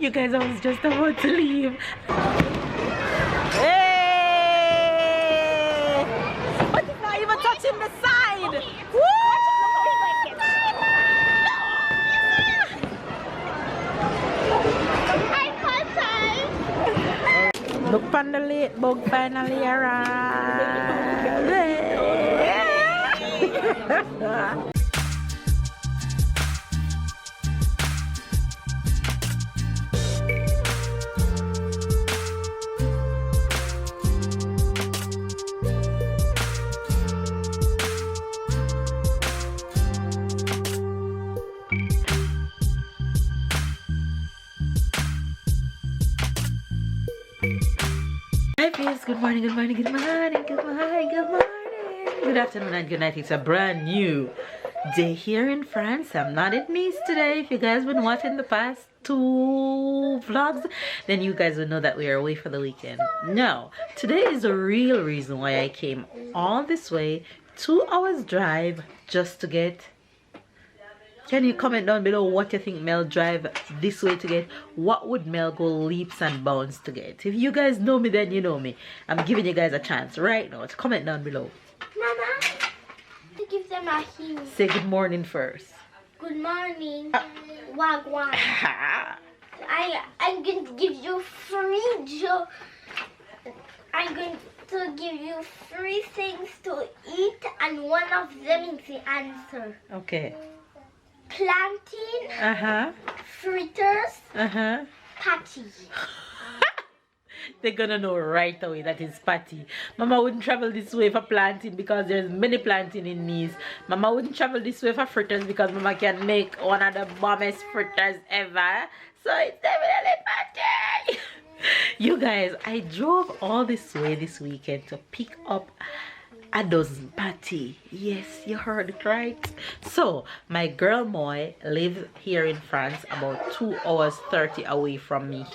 You guys, I was just about to leave. Hey! But it's not even touching the side. Woo! Look on the late bug finally arrived. Good morning, good morning, good morning, good morning, good morning, good afternoon and good night. It's a brand new day here in France. I'm not in Nice today. If you guys been watching the past 2 vlogs, then you guys will know that we are away for the weekend. No, today is the real reason why I came all this way, 2 hours drive just to get. Can you comment down below what you think Mel drive this way to get? What would Mel go leaps and bounds to get? If you guys know me, then you know me. I'm giving you guys a chance right now to comment down below. Mama, to give them a hint. Say good morning first. Good morning. Wagwan. I'm going to give you 3 I'm going to give you 3 things to eat, and one of them is the answer. Okay. Plantain, fritters, patty. They're gonna know right away that it's patty. Mama wouldn't travel this way for plantain because there's many plantain in Nice. Mama wouldn't travel this way for fritters because Mama can make one of the bombest fritters ever. So it's definitely patty. You guys, I drove all this way this weekend to pick up a dozen patty. Yes, you heard it right. So my girl Moy lives here in France, about 2 hours 30 away from me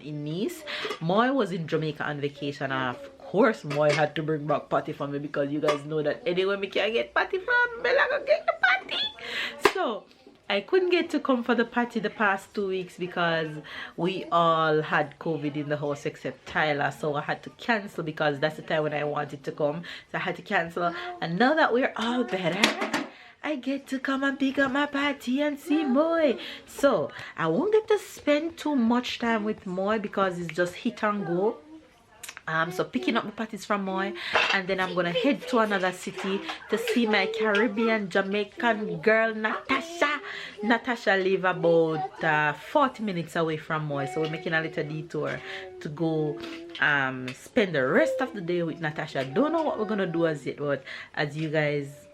in Nice. Moy was in Jamaica on vacation, and of course Moy had to bring back patty for me because you guys know that anywhere me can get patty from, me like get the patty. So I couldn't get to come for the party the past 2 weeks because we all had COVID in the house except Tyler, so I had to cancel because that's the time when I wanted to come, so I had to cancel. And now that we're all better, I get to come and pick up my party and see Moy. So I won't get to spend too much time with Moy because it's just hit and go. So picking up the patties from Moy, and then I'm gonna head to another city to see my Caribbean Jamaican girl Natasha. Natasha live about 40 minutes away from Moy, so we're making a little detour to go spend the rest of the day with Natasha. Don't know what we're gonna do as yet, but as you guys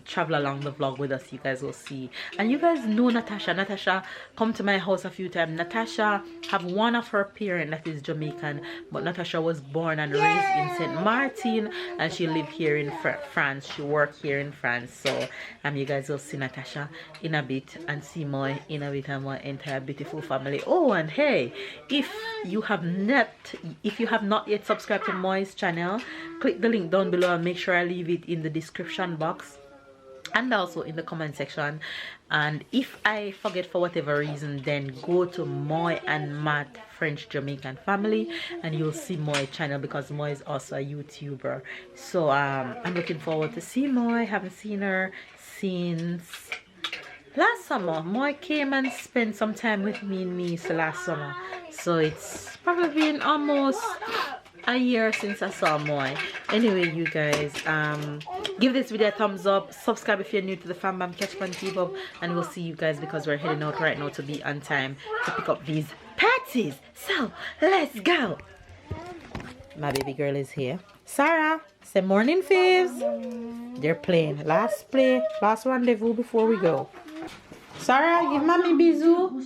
travel along the vlog with us, you guys will see. And you guys know Natasha. Natasha come to my house a few times. Natasha have one of her parents that is Jamaican, but Natasha was born and raised in St. Martin, and she live here in France. She work here in France. So you guys will see Natasha in a bit and see Moy in a bit, and my entire beautiful family. Oh, and hey, if you have not yet subscribed to Moy's channel, click the link down below and make sure I leave it in the description box and also in the comment section. And if I forget for whatever reason, then go to Moy and Matt French Jamaican family and you'll see Moy channel because Moy is also a YouTuber. So I'm looking forward to see Moy. Haven't seen her since last summer. Moy came and spent some time with me in Nice last summer, so it's probably been almost a year since I saw Moy. Anyway, you guys, give this video a thumbs up, subscribe if you're new to the fam bam, catch up on T-Pop, and we'll see you guys because we're heading out right now to be on time to pick up these patties. So let's go. My baby girl is here. Sarah, say morning, Faves. They're playing. Last rendezvous before we go. Sarah, give mommy bisou.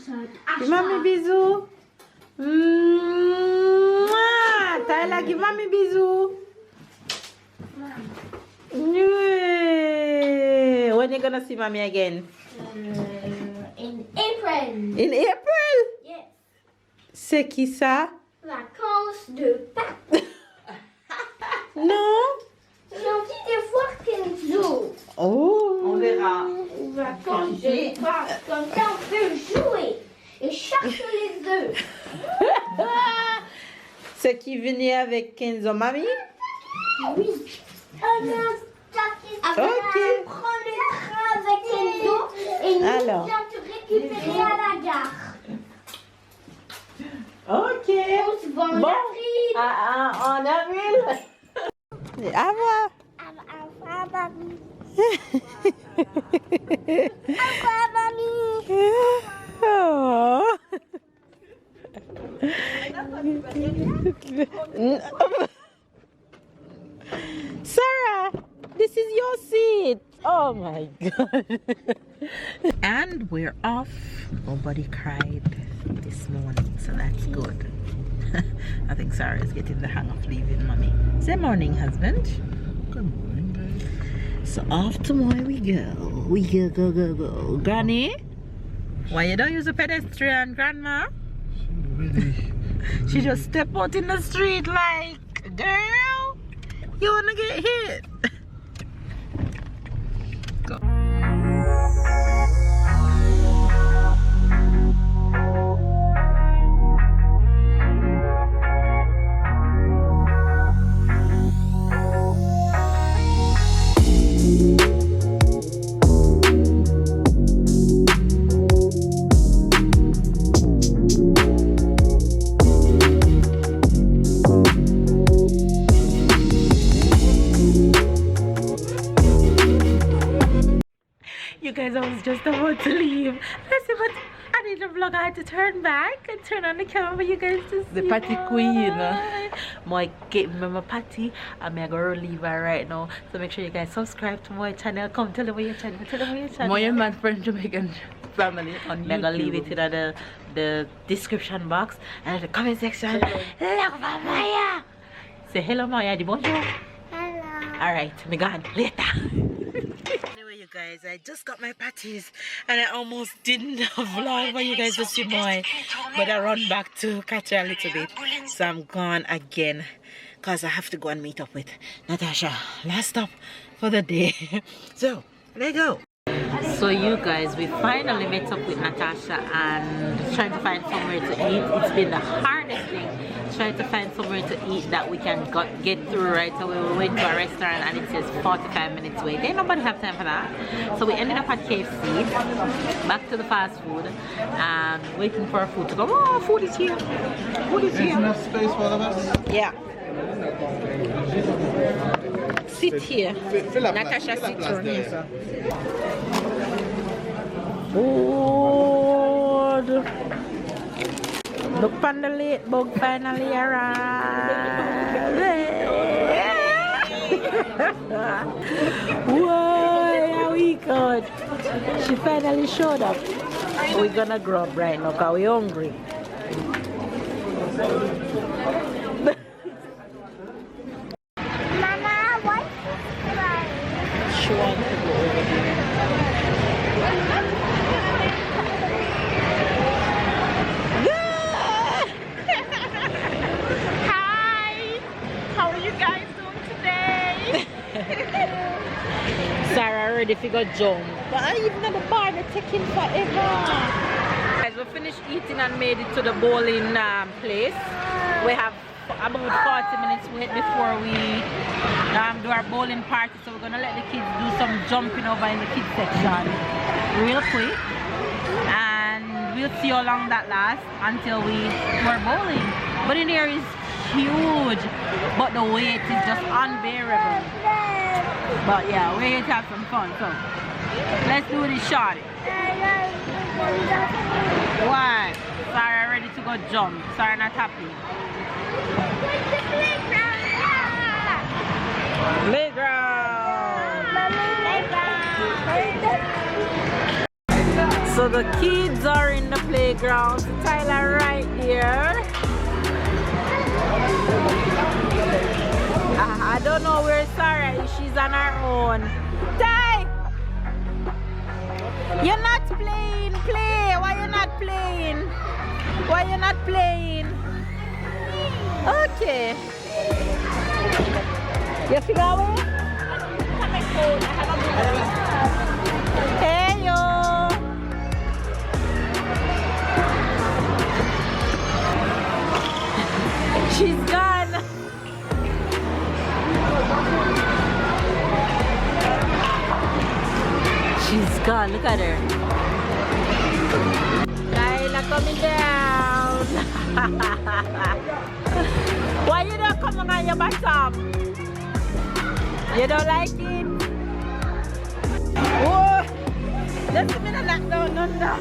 Give mommy bisou. Tyler, give mommy bisou. When you gonna see mommy again? In April. In April? Yes. C'est qui ça? Vacances de Pâques. Non. J'ai envie de voir Kenzo. Oh. On verra. Vacances de Pâques. Comme ça, on peut jouer. et cherche les œufs. Ce qui venait avec Kenzo, mamie? Oui. Ok. Prends le train avec Kenzo et nous Alors. viens te récupérer à la gare. Ok. On se vend Bon. la frite. En avril. À moi. Au revoir, mamie. Au revoir, mamie. Oh. Sarah, this is your seat. Oh my god. And we're off. Nobody cried this morning, so that's good. I think Sarah is getting the hang of leaving mommy. Say morning, husband. Good morning, babe. So off tomorrow we go. We go. Granny, why you don't use a pedestrian, grandma? Really? She just step out in the street like, girl, you wanna get hit. Go. You guys, I was just about to leave. Listen, but I need a vlog. I had to turn back and turn on the camera for you guys to see. The patty queen. My get me my patty. I'm gonna leave her right now. So make sure you guys subscribe to my channel. Come tell them what your channel. Tell them what your channel. My man friend Jamaican family on YouTube. I'm gonna leave it in the description box and in the comment section. Hello, Maya. Say hello, Maya. The bonjour. Hello. Alright, me gone later. Anyway, you guys, I just got my patties and I almost didn't vlog for you guys to see more, but I run back to catch her a little bit. So I'm gone again because I have to go and meet up with Natasha. Last stop for the day. So, let's go. So you guys, we finally met up with Natasha and trying to find somewhere to eat. It's been the hardest thing trying to find somewhere to eat that we can get through right away. We went to a restaurant and it says 45 minutes wait. Ain't nobody have time for that. So we ended up at KFC, back to the fast food, and waiting for our food to come. Oh, food is here. Food is There's here. enough space for all of us? Yeah. Sit here. Fill up Natasha, fill up sit last on there. here. Food. Look on the late bug finally arrived. Whoa, we good. She finally showed up. We're gonna grub right now because we're hungry. Mama, what? She wants to go over there. Hi! How are you guys doing today? Sarah ready to go jump. But I even at the bar, they're taking forever. Guys, we finished eating and made it to the bowling place. We have about 40 minutes wait before we do our bowling party. So we're gonna let the kids do some jumping over in the kids section real quick. And we'll see how long that lasts until we're bowling. But in here is huge, but the wait is just unbearable. But yeah, we're here to have some fun, so let's do this shorty. Why? Sarah ready to go jump. Sarah not happy. Playground. So the kids are in the playground. Tyler right there. I don't know where Sarah is. She's on her own. Ty! You're not playing. Play. Why you not playing? Why you not playing? Okay. You figure out? Hey yo. on, look at her. Kyla coming down. Why you not coming on your bottom? You don't like it? Whoa! Just a minute, knock down, no.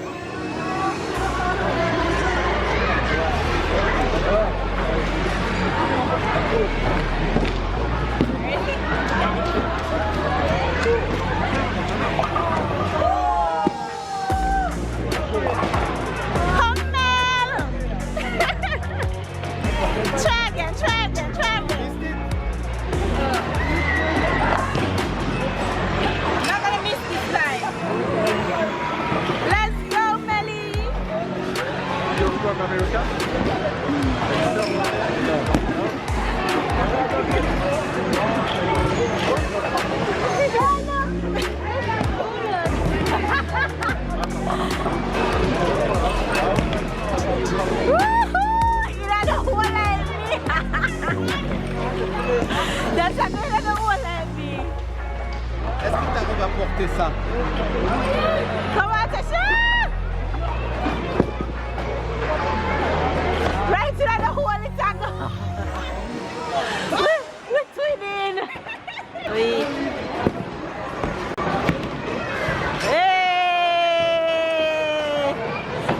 Try again. Not gonna miss this time. Let's go, Melly. You from America? That's a good one, Est-ce que tu arrives à porter ça? Come on, Tasha! Right to the hole, it's a go. We're twinning. Wait. Hey!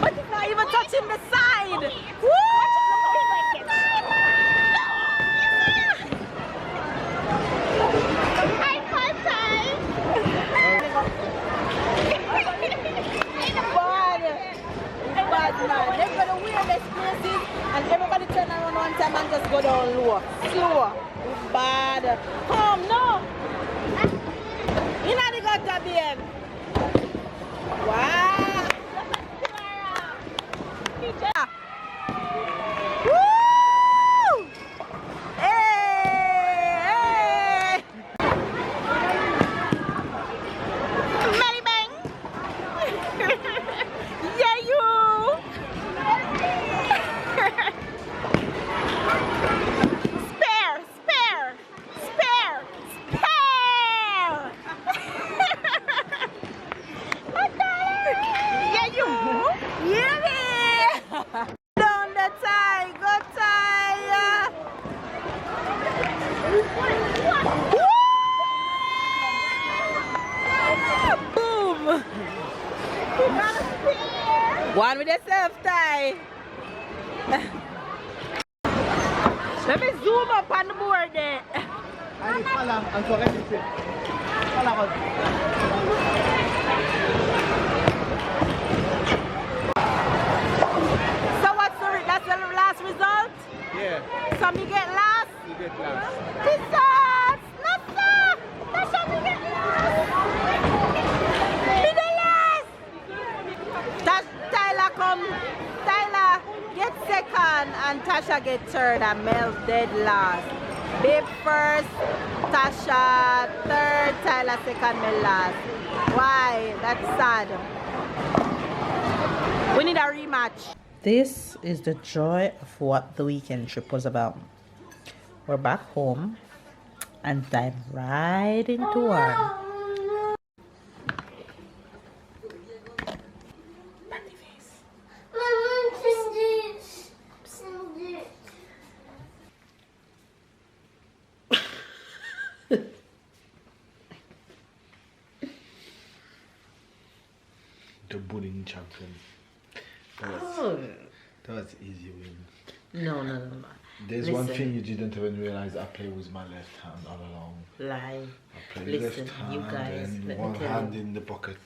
But it's not even touching the side. Woo! They're going to wear their places and everybody turn around one time and just go down lower. Slower. Bad. Come, no. You know the gutter, babe. Wow. Woo! Hey! Melly bang! Yeah, you! Spare! Yeah, you! Yeah, me! Down the tie! Go tie! Boom! One with a self tie. Let me zoom up on the board there. Ay, pala. Ang correct is it. Pala ko. So that's the last result? Yeah, So me get last? you get last. This sucks! Nasa! Tasha, me get last! Me the last! Tyler come. Tyler get second and Tasha get third and Mel dead last. Babe first, Tasha third, Tyler second, Mel last. Why? That's sad. We need a rematch. This is the joy of what the weekend trip was about. We're back home and dive right into our patty face. The bullying champion. That was easy win. No. There's one thing you didn't even realize. I play with my left hand all along. Lie. I play Listen, left hand you guys, and let me one tell hand you. in the pocket.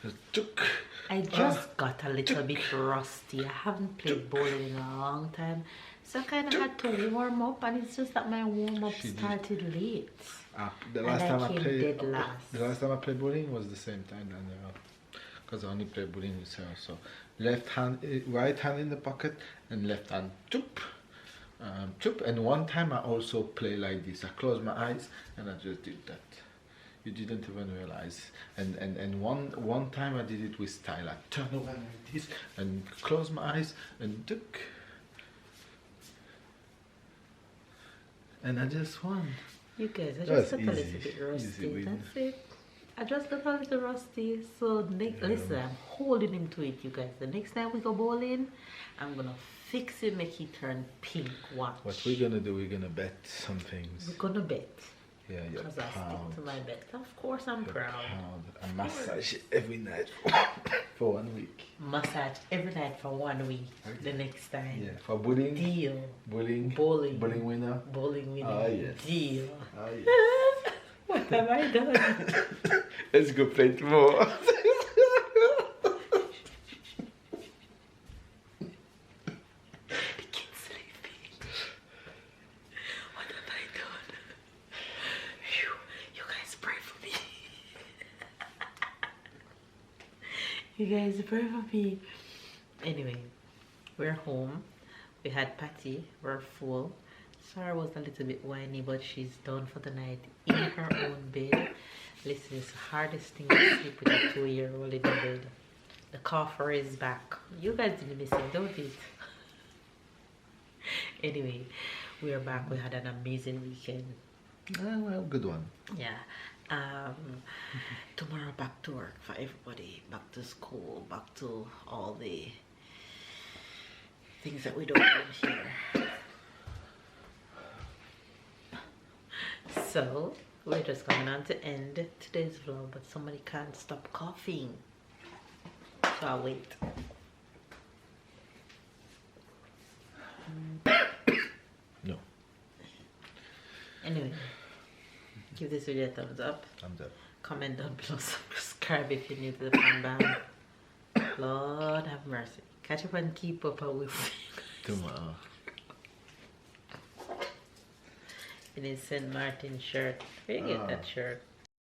Just took. I just got a little bit rusty. I haven't played bowling in a long time. So I kind of had to warm up, and it's just that my warm up started late. The And last I time I came played, dead last. the last time I played bowling was the same time, and because I only play bowling with her. So left hand, right hand in the pocket, and left hand choop, choop. And one time I also play like this. I closed my eyes and I just did that. You didn't even realize. And one time I did it with style. I turn over like this and close my eyes and duck. And I just won. You guys, I That just got was a little easy. bit rusty. Easy win. That's it. I just got a little rusty, so listen, I'm holding him to it, you guys. The next time we go bowling, I'm gonna fix it, make it turn pink. Watch. What we're gonna do, we're gonna bet some things. We're gonna bet. Yeah, you're Because I proud. stick to my bet. Of course I'm proud. I massage it every night for 1 week. Massage every night for 1 week. The next time. Yeah, for bowling. Deal. Bowling. Bowling. Bowling winner. Bowling winner. Oh, yes. Deal. Oh, yes. What have I done? Let's go play tomorrow. What have I done? Phew, you guys pray for me. You guys pray for me. Anyway, we're home. We had patty. We're full. Sarah was a little bit whiny, but she's done for the night in her own bed. Listen, it's the hardest thing to sleep with a 2-year-old in the bed. The cougher is back. You guys didn't miss it, don't it? Anyway, we're back. We had an amazing weekend. Well, good one. Yeah. Tomorrow back to work for everybody. Back to school. Back to all the things that we don't do here. So we're just coming on to end today's vlog, but somebody can't stop coughing, so I'll wait. No. Anyway, give this video a thumbs up. Thumbs up. Comment down below, subscribe if you're new to the fan band. Lord have mercy. Catch up and keep up with Tomorrow. in his St. Martin shirt. Where you get that shirt?